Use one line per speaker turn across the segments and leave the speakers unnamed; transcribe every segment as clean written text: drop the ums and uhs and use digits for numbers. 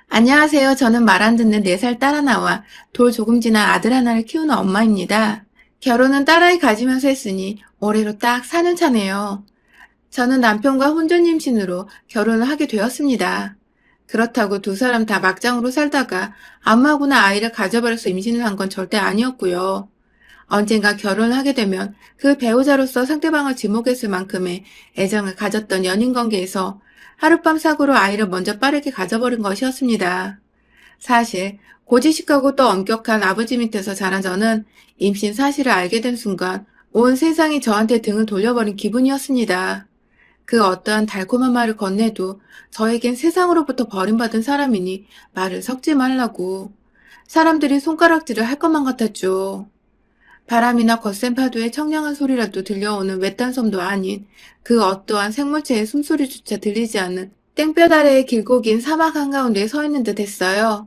안녕하세요. 저는 말 안 듣는 4살 딸 하나와 돌 조금 지난 아들 하나를 키우는 엄마입니다. 결혼은 딸아이 가지면서 했으니 올해로 딱 4년 차네요. 저는 남편과 혼전 임신으로 결혼을 하게 되었습니다. 그렇다고 두 사람 다 막장으로 살다가 아무하고나 아이를 가져버려서 임신을 한 건 절대 아니었고요. 언젠가 결혼을 하게 되면 그 배우자로서 상대방을 지목했을 만큼의 애정을 가졌던 연인 관계에서 하룻밤 사고로 아이를 먼저 빠르게 가져버린 것이었습니다. 사실 고지식하고 또 엄격한 아버지 밑에서 자란 저는 임신 사실을 알게 된 순간 온 세상이 저한테 등을 돌려버린 기분이었습니다. 그 어떠한 달콤한 말을 건네도 저에겐 세상으로부터 버림받은 사람이니 말을 섞지 말라고 사람들이 손가락질을 할 것만 같았죠. 바람이나 거센 파도의 청량한 소리라도 들려오는 외딴 섬도 아닌 그 어떠한 생물체의 숨소리조차 들리지 않는 땡볕 아래의 길고 긴 사막 한가운데 서 있는 듯 했어요.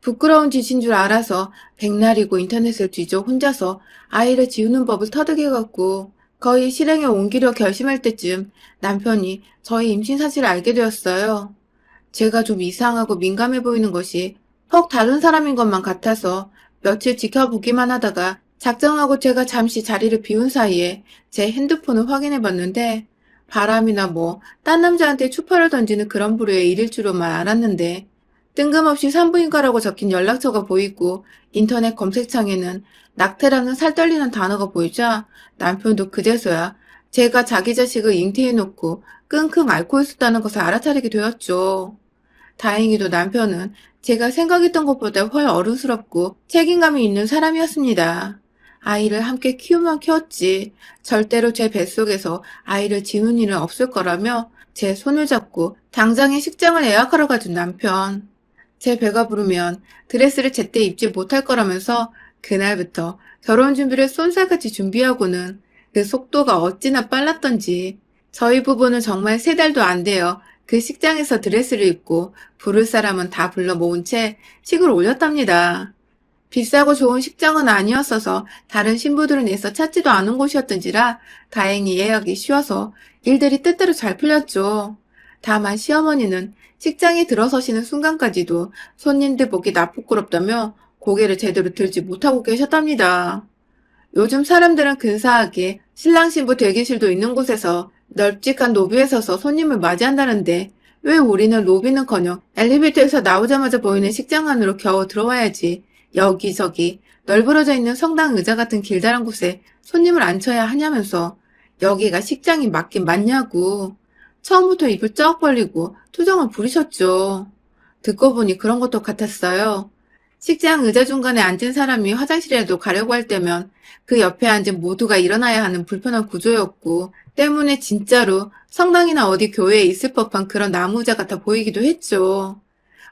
부끄러운 짓인 줄 알아서 백날이고 인터넷을 뒤져 혼자서 아이를 지우는 법을 터득해갖고 거의 실행에 옮기려 결심할 때쯤 남편이 저의 임신 사실을 알게 되었어요. 제가 좀 이상하고 민감해 보이는 것이 퍽 다른 사람인 것만 같아서 며칠 지켜보기만 하다가 작정하고 제가 잠시 자리를 비운 사이에 제 핸드폰을 확인해 봤는데 바람이나 딴 남자한테 추파를 던지는 그런 부류의 일일 줄로만 알았는데 뜬금없이 산부인과라고 적힌 연락처가 보이고 인터넷 검색창에는 낙태라는 살떨리는 단어가 보이자 남편도 그제서야 제가 자기 자식을 잉태해놓고 끙끙 앓고 있었다는 것을 알아차리게 되었죠. 다행히도 남편은 제가 생각했던 것보다 훨 어른스럽고 책임감이 있는 사람이었습니다. 아이를 함께 키우면 키웠지 절대로 제 뱃속에서 아이를 지우는 일은 없을 거라며 제 손을 잡고 당장에 식장을 예약하러 가준 남편. 제 배가 부르면 드레스를 제때 입지 못할 거라면서 그날부터 결혼 준비를 쏜살같이 준비하고는 그 속도가 어찌나 빨랐던지 저희 부부는 정말 3달도 안 돼요. 그 식장에서 드레스를 입고 부를 사람은 다 불러 모은 채 식을 올렸답니다. 비싸고 좋은 식장은 아니었어서 다른 신부들은 애써 찾지도 않은 곳이었던지라 다행히 예약이 쉬워서 일들이 뜻대로 잘 풀렸죠. 다만 시어머니는 식장에 들어서시는 순간까지도 손님들 보기 나쁘끄럽다며 고개를 제대로 들지 못하고 계셨답니다. 요즘 사람들은 근사하게 신랑 신부 대기실도 있는 곳에서 널찍한 로비에 서서 손님을 맞이한다는데 왜 우리는 로비는커녕 엘리베이터에서 나오자마자 보이는 식장 안으로 겨우 들어와야지 여기저기 널브러져 있는 성당 의자 같은 길다란 곳에 손님을 앉혀야 하냐면서 여기가 식장이 맞긴 맞냐고 처음부터 입을 쩍 벌리고 투정을 부리셨죠. 듣고 보니 그런 것도 같았어요. 식장 의자 중간에 앉은 사람이 화장실에도 가려고 할 때면 그 옆에 앉은 모두가 일어나야 하는 불편한 구조였고 때문에 진짜로 성당이나 어디 교회에 있을 법한 그런 나무 의자 같아 보이기도 했죠.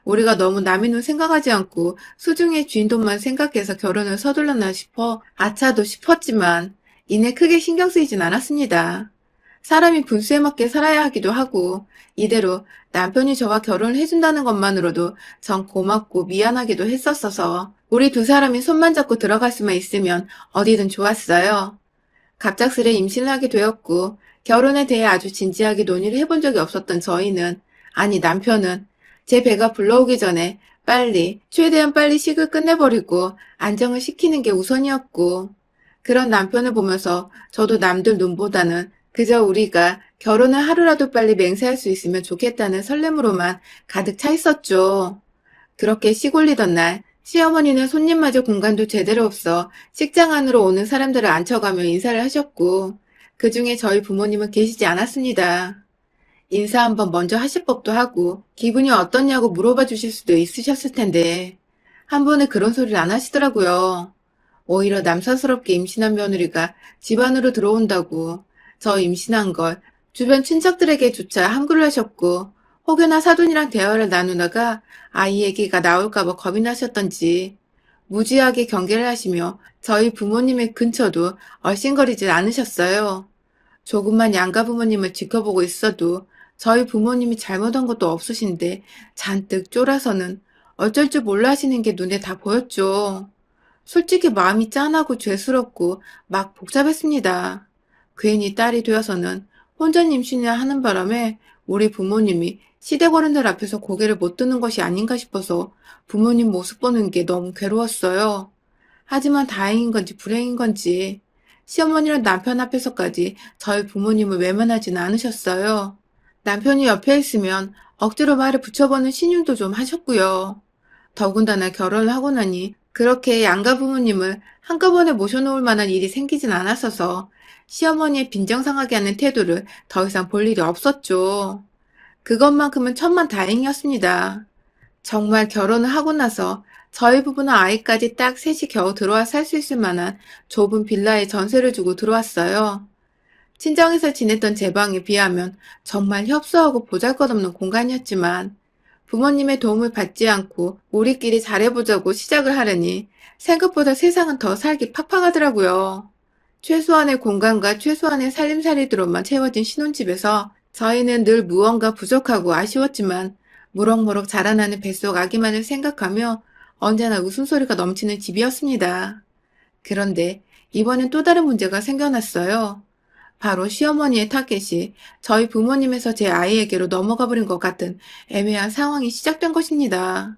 우리가 너무 남의 눈 생각하지 않고 수중의 주인돈만 생각해서 결혼을 서둘렀나 싶어 아차도 싶었지만 이내 크게 신경 쓰이진 않았습니다. 사람이 분수에 맞게 살아야 하기도 하고 이대로 남편이 저와 결혼을 해준다는 것만으로도 전 고맙고 미안하기도 했었어서 우리 두 사람이 손만 잡고 들어갈 수만 있으면 어디든 좋았어요. 갑작스레 임신을 하게 되었고 결혼에 대해 아주 진지하게 논의를 해본 적이 없었던 저희는 아니 남편은 제 배가 불러오기 전에 최대한 빨리 식을 끝내버리고 안정을 시키는 게 우선이었고 그런 남편을 보면서 저도 남들 눈보다는 그저 우리가 결혼을 하루라도 빨리 맹세할 수 있으면 좋겠다는 설렘으로만 가득 차 있었죠. 그렇게 시골리던 날 시어머니는 손님마저 공간도 제대로 없어 식장 안으로 오는 사람들을 앉혀가며 인사를 하셨고 그 중에 저희 부모님은 계시지 않았습니다. 인사 한번 먼저 하실 법도 하고 기분이 어떻냐고 물어봐 주실 수도 있으셨을 텐데 한 번에 그런 소리를 안 하시더라고요. 오히려 남사스럽게 임신한 며느리가 집 안으로 들어온다고 저 임신한 걸 주변 친척들에게조차 함구를 하셨고 혹여나 사돈이랑 대화를 나누다가 아이 얘기가 나올까봐 겁이 나셨던지 무지하게 경계를 하시며 저희 부모님의 근처도 얼씬거리질 않으셨어요. 조금만 양가 부모님을 지켜보고 있어도 저희 부모님이 잘못한 것도 없으신데 잔뜩 쫄아서는 어쩔 줄 몰라 하시는 게 눈에 다 보였죠. 솔직히 마음이 짠하고 죄스럽고 막 복잡했습니다. 괜히 딸이 되어서는 혼전 임신이나 하는 바람에 우리 부모님이 시댁 어른들 앞에서 고개를 못 드는 것이 아닌가 싶어서 부모님 모습 보는 게 너무 괴로웠어요. 하지만 다행인 건지 불행인 건지 시어머니랑 남편 앞에서까지 저희 부모님을 외면하지는 않으셨어요. 남편이 옆에 있으면 억지로 말을 붙여보는 신용도 좀 하셨고요. 더군다나 결혼을 하고 나니 그렇게 양가 부모님을 한꺼번에 모셔놓을 만한 일이 생기진 않았어서 시어머니의 빈정상하게 하는 태도를 더 이상 볼 일이 없었죠. 그것만큼은 천만다행이었습니다. 정말 결혼을 하고 나서 저희 부부는 아이까지 딱 셋이 겨우 들어와 살 수 있을 만한 좁은 빌라에 전세를 주고 들어왔어요. 친정에서 지냈던 제 방에 비하면 정말 협소하고 보잘것없는 공간이었지만 부모님의 도움을 받지 않고 우리끼리 잘해보자고 시작을 하려니 생각보다 세상은 더 살기 팍팍하더라고요. 최소한의 공간과 최소한의 살림살이들로만 채워진 신혼집에서 저희는 늘 무언가 부족하고 아쉬웠지만 무럭무럭 자라나는 뱃속 아기만을 생각하며 언제나 웃음소리가 넘치는 집이었습니다. 그런데 이번엔 또 다른 문제가 생겨났어요. 바로 시어머니의 타겟이 저희 부모님에서 제 아이에게로 넘어가 버린 것 같은 애매한 상황이 시작된 것입니다.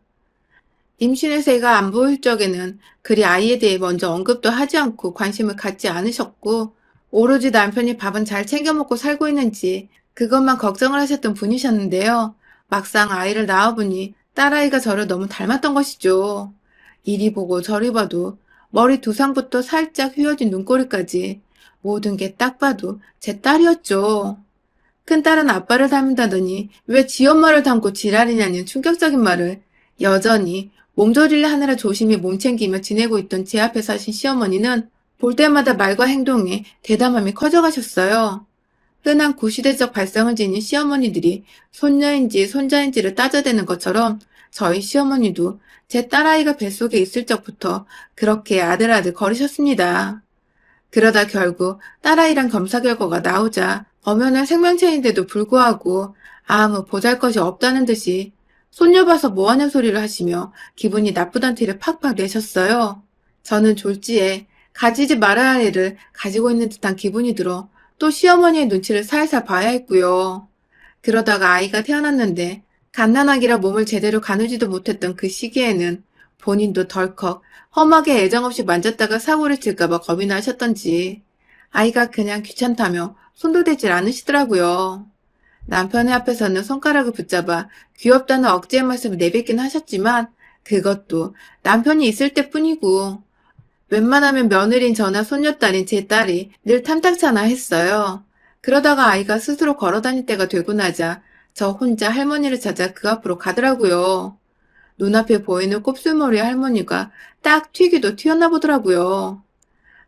임신해서 애가 안 보일 적에는 그리 아이에 대해 먼저 언급도 하지 않고 관심을 갖지 않으셨고, 오로지 남편이 밥은 잘 챙겨 먹고 살고 있는지 그것만 걱정을 하셨던 분이셨는데요. 막상 아이를 낳아보니 딸아이가 저를 너무 닮았던 것이죠. 이리 보고 저리 봐도 머리 두상부터 살짝 휘어진 눈꼬리까지 모든 게 딱 봐도 제 딸이었죠. 큰딸은 아빠를 닮는다더니 왜 지 엄마를 닮고 지랄이냐는 충격적인 말을 여전히 몸조리를 하느라 조심히 몸챙기며 지내고 있던 제 앞에 사신 시어머니는 볼 때마다 말과 행동에 대담함이 커져가셨어요. 흔한 구시대적 발성을 지닌 시어머니들이 손녀인지 손자인지를 따져대는 것처럼 저희 시어머니도 제 딸아이가 뱃속에 있을 적부터 그렇게 아들아들 거리셨습니다. 그러다 결국 딸아이랑 검사 결과가 나오자 엄연한 생명체인데도 불구하고 아무 보잘것이 없다는 듯이 손녀 봐서 뭐하는 소리를 하시며 기분이 나쁘단 티를 팍팍 내셨어요. 저는 졸지에 가지지 말아야 할 애를 가지고 있는 듯한 기분이 들어 또 시어머니의 눈치를 살살 봐야 했고요. 그러다가 아이가 태어났는데 갓난아기라 몸을 제대로 가누지도 못했던 그 시기에는 본인도 덜컥 험하게 애정없이 만졌다가 사고를 칠까봐 겁이 나셨던지 아이가 그냥 귀찮다며 손도 대질 않으시더라고요. 남편의 앞에서는 손가락을 붙잡아 귀엽다는 억지의 말씀을 내뱉긴 하셨지만 그것도 남편이 있을 때뿐이고 웬만하면 며느리인 저나 손녀딸인 제 딸이 늘 탐탁찮아 했어요. 그러다가 아이가 스스로 걸어다닐 때가 되고 나자 저 혼자 할머니를 찾아 그 앞으로 가더라고요. 눈앞에 보이는 곱슬머리 할머니가 딱 튀기도 튀었나 보더라고요.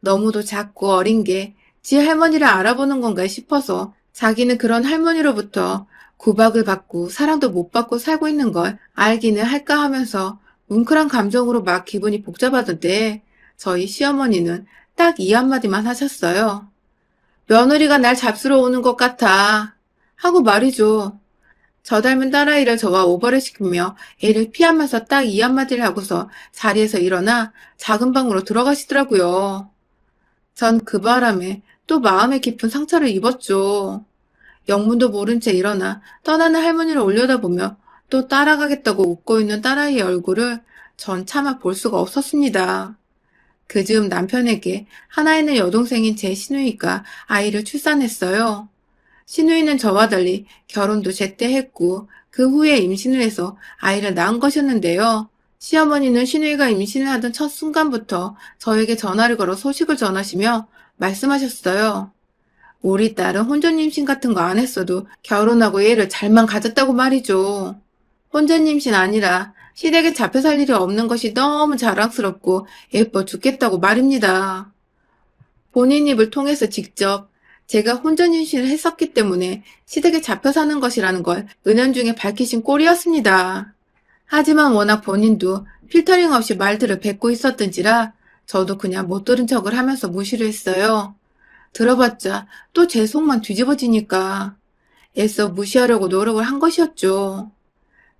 너무도 작고 어린 게 지 할머니를 알아보는 건가 싶어서 자기는 그런 할머니로부터 구박을 받고 사랑도 못 받고 살고 있는 걸 알기는 할까 하면서 뭉클한 감정으로 막 기분이 복잡하던데 저희 시어머니는 딱 이 한마디만 하셨어요. 며느리가 날 잡수러 오는 것 같아. 하고 말이죠. 저 닮은 딸아이를 저와 오버를 시키며 애를 피하면서 딱 이 한마디를 하고서 자리에서 일어나 작은 방으로 들어가시더라고요. 전 그 바람에 또 마음에 깊은 상처를 입었죠. 영문도 모른 채 일어나 떠나는 할머니를 올려다보며 또 따라가겠다고 웃고 있는 딸아이의 얼굴을 전 차마 볼 수가 없었습니다. 그 즈음 남편에게 하나 있는 여동생인 제 시누이가 아이를 출산했어요. 시누이는 저와 달리 결혼도 제때 했고 그 후에 임신을 해서 아이를 낳은 것이었는데요. 시어머니는 시누이가 임신을 하던 첫 순간부터 저에게 전화를 걸어 소식을 전하시며 말씀하셨어요. 우리 딸은 혼전 임신 같은 거 안 했어도 결혼하고 애를 잘만 가졌다고 말이죠. 혼전 임신 아니라 시댁에 잡혀 살 일이 없는 것이 너무 자랑스럽고 예뻐 죽겠다고 말입니다. 본인 입을 통해서 직접 제가 혼전 임신을 했었기 때문에 시댁에 잡혀 사는 것이라는 걸 은연중에 밝히신 꼴이었습니다. 하지만 워낙 본인도 필터링 없이 말들을 뱉고 있었던지라 저도 그냥 못 들은 척을 하면서 무시를 했어요. 들어봤자 또 제 속만 뒤집어지니까 애써 무시하려고 노력을 한 것이었죠.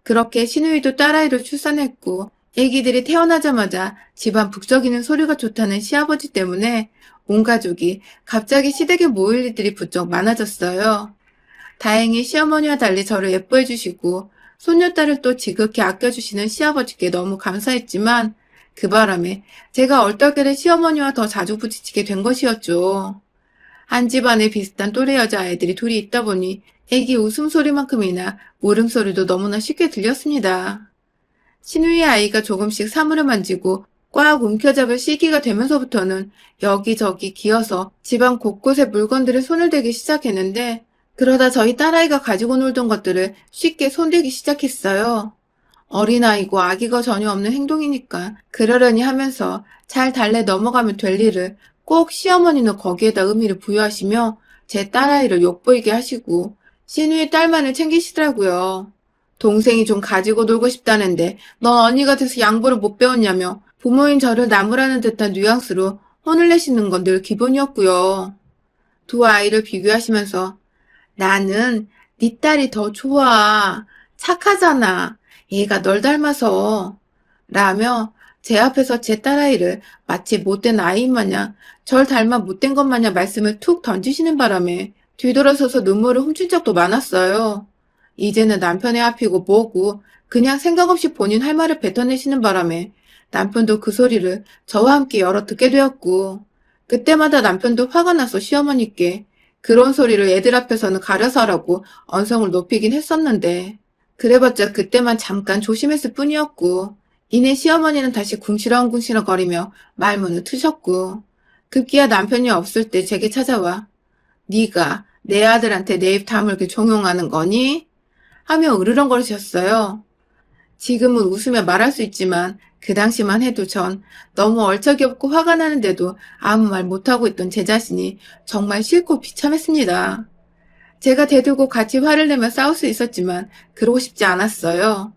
그렇게 시누이도 딸아이를 출산했고 애기들이 태어나자마자 집안 북적이는 소리가 좋다는 시아버지 때문에 온 가족이 갑자기 시댁에 모일 일들이 부쩍 많아졌어요. 다행히 시어머니와 달리 저를 예뻐해 주시고 손녀딸을 또 지극히 아껴주시는 시아버지께 너무 감사했지만 그 바람에 제가 얼떨결에 시어머니와 더 자주 부딪히게 된 것이었죠. 한 집안에 비슷한 또래 여자아이들이 둘이 있다 보니 애기 웃음소리만큼이나 울음소리도 너무나 쉽게 들렸습니다. 신우의 아이가 조금씩 사물을 만지고 꽉 움켜잡을 시기가 되면서부터는 여기저기 기어서 집안 곳곳에 물건들에 손을 대기 시작했는데 그러다 저희 딸아이가 가지고 놀던 것들을 쉽게 손대기 시작했어요. 어린아이고 아기가 전혀 없는 행동이니까 그러려니 하면서 잘 달래 넘어가면 될 일을 꼭 시어머니는 거기에다 의미를 부여하시며 제 딸아이를 욕보이게 하시고 신우의 딸만을 챙기시더라고요. 동생이 좀 가지고 놀고 싶다는데 넌 언니가 돼서 양보를 못 배웠냐며 부모인 저를 나무라는 듯한 뉘앙스로 혼을 내시는 건 늘 기본이었고요. 두 아이를 비교하시면서 나는 네 딸이 더 좋아. 착하잖아. 얘가 널 닮아서. 라며 제 앞에서 제 딸아이를 마치 못된 아이인 마냥 절 닮아 못된 것 마냥 말씀을 툭 던지시는 바람에 뒤돌아서서 눈물을 훔친 적도 많았어요. 이제는 남편의 앞이고 뭐고 그냥 생각 없이 본인 할 말을 뱉어내시는 바람에 남편도 그 소리를 저와 함께 여러 듣게 되었고 그때마다 남편도 화가 나서 시어머니께 그런 소리를 애들 앞에서는 가려서 하라고 언성을 높이긴 했었는데 그래봤자 그때만 잠깐 조심했을 뿐이었고 이내 시어머니는 다시 궁시렁궁시렁 거리며 말문을 트셨고 급기야 남편이 없을 때 제게 찾아와 네가 내 아들한테 내 입 다물게 종용하는 거니? 하며 으르렁거리셨어요. 지금은 웃으며 말할 수 있지만 그 당시만 해도 전 너무 얼척이 없고 화가 나는데도 아무 말 못하고 있던 제 자신이 정말 싫고 비참했습니다. 제가 대들고 같이 화를 내며 싸울 수 있었지만 그러고 싶지 않았어요.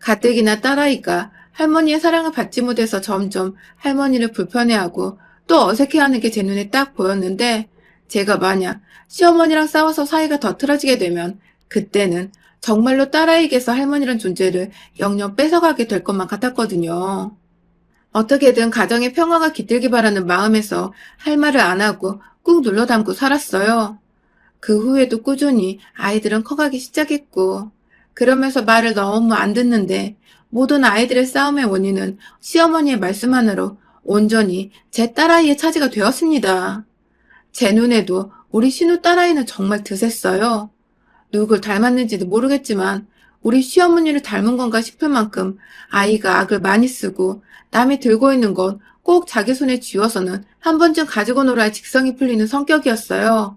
가뜩이나 딸아이가 할머니의 사랑을 받지 못해서 점점 할머니를 불편해하고 또 어색해하는 게 제 눈에 딱 보였는데 제가 만약 시어머니랑 싸워서 사이가 더 틀어지게 되면 그때는 정말로 딸아이에게서 할머니란 존재를 영영 뺏어가게 될 것만 같았거든요. 어떻게든 가정의 평화가 깃들기 바라는 마음에서 할 말을 안 하고 꾹 눌러 담고 살았어요. 그 후에도 꾸준히 아이들은 커가기 시작했고 그러면서 말을 너무 안 듣는데 모든 아이들의 싸움의 원인은 시어머니의 말씀만으로 온전히 제 딸아이의 차지가 되었습니다. 제 눈에도 우리 신우 딸아이는 정말 드셌어요. 누굴 닮았는지도 모르겠지만 우리 시어머니를 닮은 건가 싶을 만큼 아이가 악을 많이 쓰고 남이 들고 있는 건 꼭 자기 손에 쥐어서는 한 번쯤 가지고 놀아야 직성이 풀리는 성격이었어요.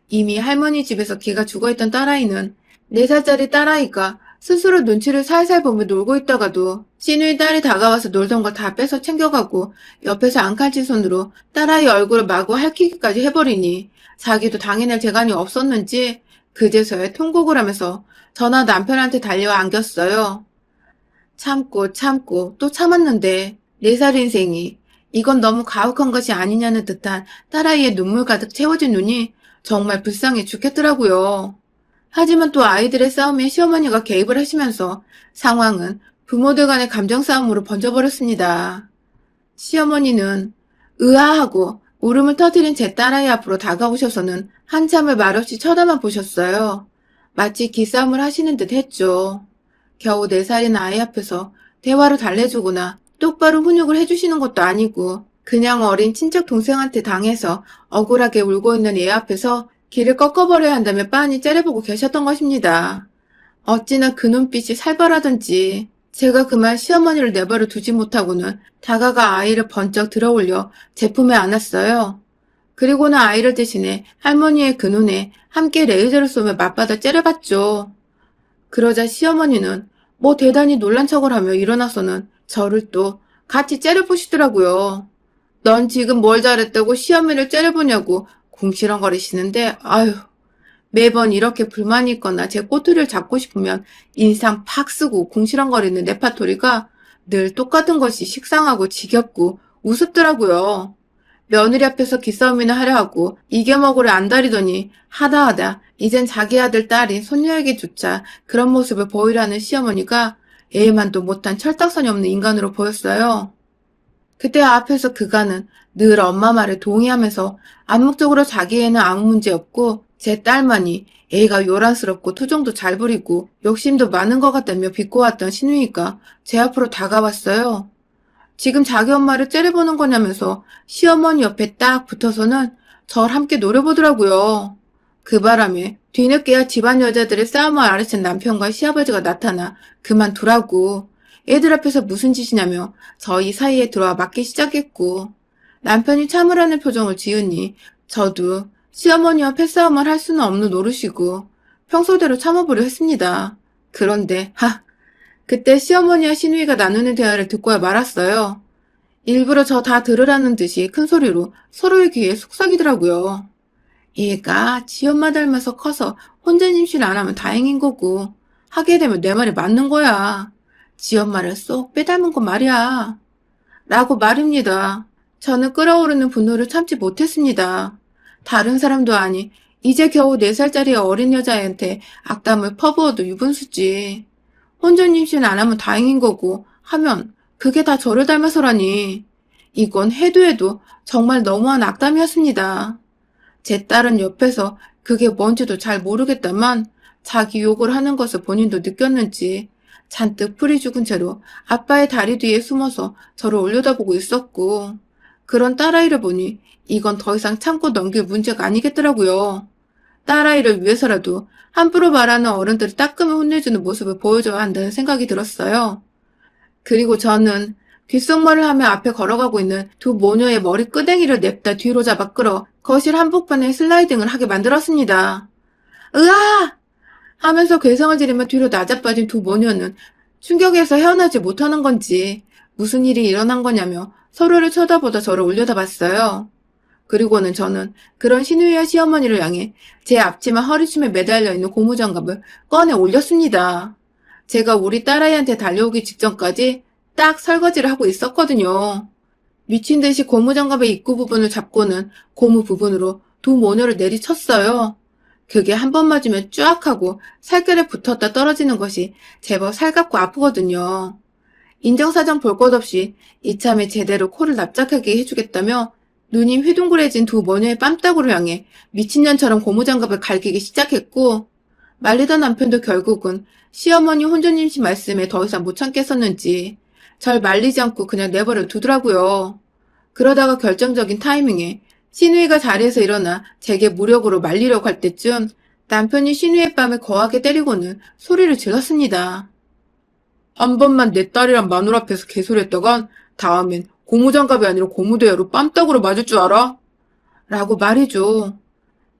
이미 할머니 집에서 기가 죽어있던 딸아이는 4살짜리 딸아이가 스스로 눈치를 살살 보며 놀고 있다가도 신우의 딸이 다가와서 놀던 걸 다 뺏어 챙겨가고 옆에서 앙칼진 손으로 딸아이 얼굴을 마구 핥히기까지 해버리니 자기도 당해낼 재간이 없었는지 그제서야 통곡을 하면서 저나 남편한테 달려와 안겼어요. 참고 또 참았는데 4살 인생이 이건 너무 가혹한 것이 아니냐는 듯한 딸아이의 눈물 가득 채워진 눈이 정말 불쌍해 죽겠더라고요. 하지만 또 아이들의 싸움에 시어머니가 개입을 하시면서 상황은 부모들 간의 감정 싸움으로 번져버렸습니다. 시어머니는 으아하고 울음을 터뜨린 제 딸아이 앞으로 다가오셔서는 한참을 말없이 쳐다만 보셨어요. 마치 기싸움을 하시는 듯 했죠. 겨우 4살인 아이 앞에서 대화로 달래주거나 똑바로 훈육을 해주시는 것도 아니고 그냥 어린 친척 동생한테 당해서 억울하게 울고 있는 애 앞에서 길을 꺾어버려야 한다며 빤히 째려보고 계셨던 것입니다. 어찌나 그 눈빛이 살벌하던지 제가 그만 시어머니를 내버려 두지 못하고는 다가가 아이를 번쩍 들어올려 제 품에 안았어요. 그리고는 아이를 대신해 할머니의 그 눈에 함께 레이저를 쏘며 맞받아 째려봤죠. 그러자 시어머니는 뭐 대단히 놀란 척을 하며 일어나서는 저를 또 같이 째려보시더라고요. 넌 지금 뭘 잘했다고 시어머니를 째려보냐고 궁시렁거리시는데 아휴 매번 이렇게 불만이 있거나 제 꼬투리를 잡고 싶으면 인상 팍 쓰고 궁시렁거리는 레파토리가 늘 똑같은 것이 식상하고 지겹고 우습더라고요. 며느리 앞에서 기싸움이나 하려 하고 이겨먹으려 안달이더니 하다 이젠 자기 아들 딸인 손녀에게조차 그런 모습을 보이라는 시어머니가 애만도 못한 철딱선이 없는 인간으로 보였어요. 그때 앞에서 그가는 늘 엄마 말에 동의하면서 암묵적으로 자기 애는 아무 문제 없고 제 딸만이 애가 요란스럽고 투정도 잘 부리고 욕심도 많은 것 같다며 비꼬았던 시누이가 제 앞으로 다가왔어요. 지금 자기 엄마를 째려보는 거냐면서 시어머니 옆에 딱 붙어서는 절 함께 노려보더라고요. 그 바람에 뒤늦게야 집안 여자들의 싸움을 알아챈 남편과 시아버지가 나타나 그만두라고 애들 앞에서 무슨 짓이냐며 저희 사이에 들어와 맞기 시작했고 남편이 참으라는 표정을 지으니 저도 시어머니와 패싸움을 할 수는 없는 노릇이고 평소대로 참아보려 했습니다. 그런데 그때 시어머니와 시누이가 나누는 대화를 듣고야 말았어요. 일부러 저 다 들으라는 듯이 큰 소리로 서로의 귀에 속삭이더라고요. 얘가 지 엄마 닮아서 커서 혼자 임신 안 하면 다행인 거고 하게 되면 내 말이 맞는 거야. 지 엄마를 쏙 빼닮은 건 말이야. 라고 말입니다. 저는 끓어오르는 분노를 참지 못했습니다. 다른 사람도 아니 이제 겨우 4살짜리 어린 여자애한테 악담을 퍼부어도 유분수지. 혼전 임신 안 하면 다행인 거고 하면 그게 다 저를 닮아서라니. 이건 해도 해도 정말 너무한 악담이었습니다. 제 딸은 옆에서 그게 뭔지도 잘 모르겠다만 자기 욕을 하는 것을 본인도 느꼈는지 잔뜩 풀이 죽은 채로 아빠의 다리 뒤에 숨어서 저를 올려다보고 있었고 그런 딸아이를 보니 이건 더 이상 참고 넘길 문제가 아니겠더라고요. 딸아이를 위해서라도 함부로 말하는 어른들을 따끔히 혼내주는 모습을 보여줘야 한다는 생각이 들었어요. 그리고 저는 귓속말을 하며 앞에 걸어가고 있는 두 모녀의 머리 끄댕이를 냅다 뒤로 잡아 끌어 거실 한복판에 슬라이딩을 하게 만들었습니다. 으아! 하면서 괴성을 지르며 뒤로 낮아빠진 두 모녀는 충격에서 헤어나지 못하는 건지 무슨 일이 일어난 거냐며 서로를 쳐다보다 저를 올려다봤어요. 그리고는 저는 그런 시누이와 시어머니를 향해 제 앞치마 허리춤에 매달려 있는 고무장갑을 꺼내 올렸습니다. 제가 우리 딸아이한테 달려오기 직전까지 딱 설거지를 하고 있었거든요. 미친 듯이 고무장갑의 입구 부분을 잡고는 고무 부분으로 두 모녀를 내리쳤어요. 그게 한 번 맞으면 쫙 하고 살결에 붙었다 떨어지는 것이 제법 살갑고 아프거든요. 인정사정 볼 것 없이 이참에 제대로 코를 납작하게 해주겠다며 눈이 휘둥그레진 두 모녀의 뺨따구를 향해 미친년처럼 고무장갑을 갈기기 시작했고 말리던 남편도 결국은 시어머니 혼전임신 말씀에 더 이상 못 참겠었는지 절 말리지 않고 그냥 내버려 두더라고요. 그러다가 결정적인 타이밍에 시누이가 자리에서 일어나 제게 무력으로 말리려고 할 때쯤 남편이 시누이의 뺨을 거하게 때리고는 소리를 질렀습니다. 한 번만 내 딸이랑 마누라 앞에서 개소리했다간 다음엔 고무장갑이 아니라 고무대야로 뺨따구로 맞을 줄 알아? 라고 말이죠.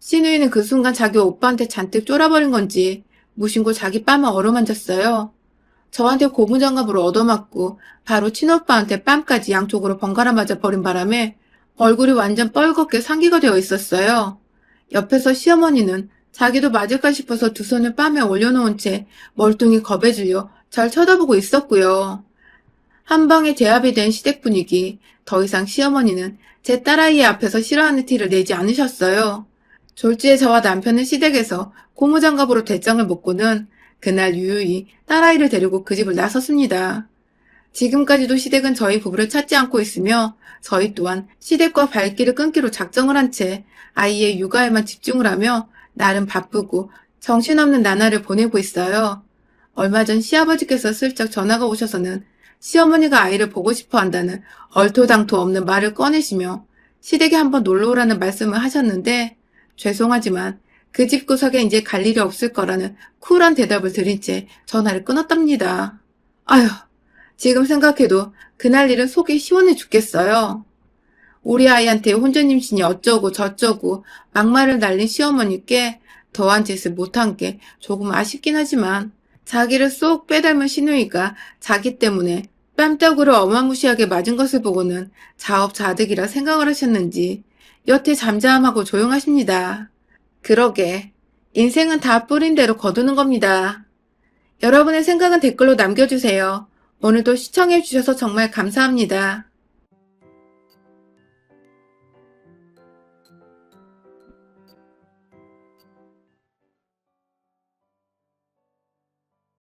시누이는 그 순간 자기 오빠한테 잔뜩 쫄아버린 건지 무심코 자기 뺨을 어루만졌어요. 저한테 고무장갑으로 얻어맞고 바로 친오빠한테 뺨까지 양쪽으로 번갈아 맞아 버린 바람에 얼굴이 완전 뻘겋게 상기가 되어 있었어요. 옆에서 시어머니는 자기도 맞을까 싶어서 두 손을 뺨에 올려놓은 채 멀뚱히 겁에 질려 절 쳐다보고 있었고요. 한 방에 제압이 된 시댁 분위기, 더 이상 시어머니는 제 딸아이 앞에서 싫어하는 티를 내지 않으셨어요. 졸지에 저와 남편은 시댁에서 고무장갑으로 대장을 먹고는 그날 유유히 딸아이를 데리고 그 집을 나섰습니다. 지금까지도 시댁은 저희 부부를 찾지 않고 있으며 저희 또한 시댁과 발길을 끊기로 작정을 한 채 아이의 육아에만 집중을 하며 나름 바쁘고 정신없는 나날을 보내고 있어요. 얼마 전 시아버지께서 슬쩍 전화가 오셔서는 시어머니가 아이를 보고 싶어 한다는 얼토당토 없는 말을 꺼내시며 시댁에 한번 놀러 오라는 말씀을 하셨는데 죄송하지만 그 집 구석에 이제 갈 일이 없을 거라는 쿨한 대답을 드린 채 전화를 끊었답니다. 아휴, 지금 생각해도 그날 일은 속이 시원해 죽겠어요. 우리 아이한테 혼전 임신이 어쩌고 저쩌고 막말을 날린 시어머니께 더한 짓을 못한 게 조금 아쉽긴 하지만 자기를 쏙 빼닮은 시누이가 자기 때문에 뺨따구를 어마무시하게 맞은 것을 보고는 자업자득이라 생각을 하셨는지 여태 잠잠하고 조용하십니다. 그러게 인생은 다 뿌린 대로 거두는 겁니다. 여러분의 생각은 댓글로 남겨주세요. 오늘도 시청해주셔서 정말 감사합니다.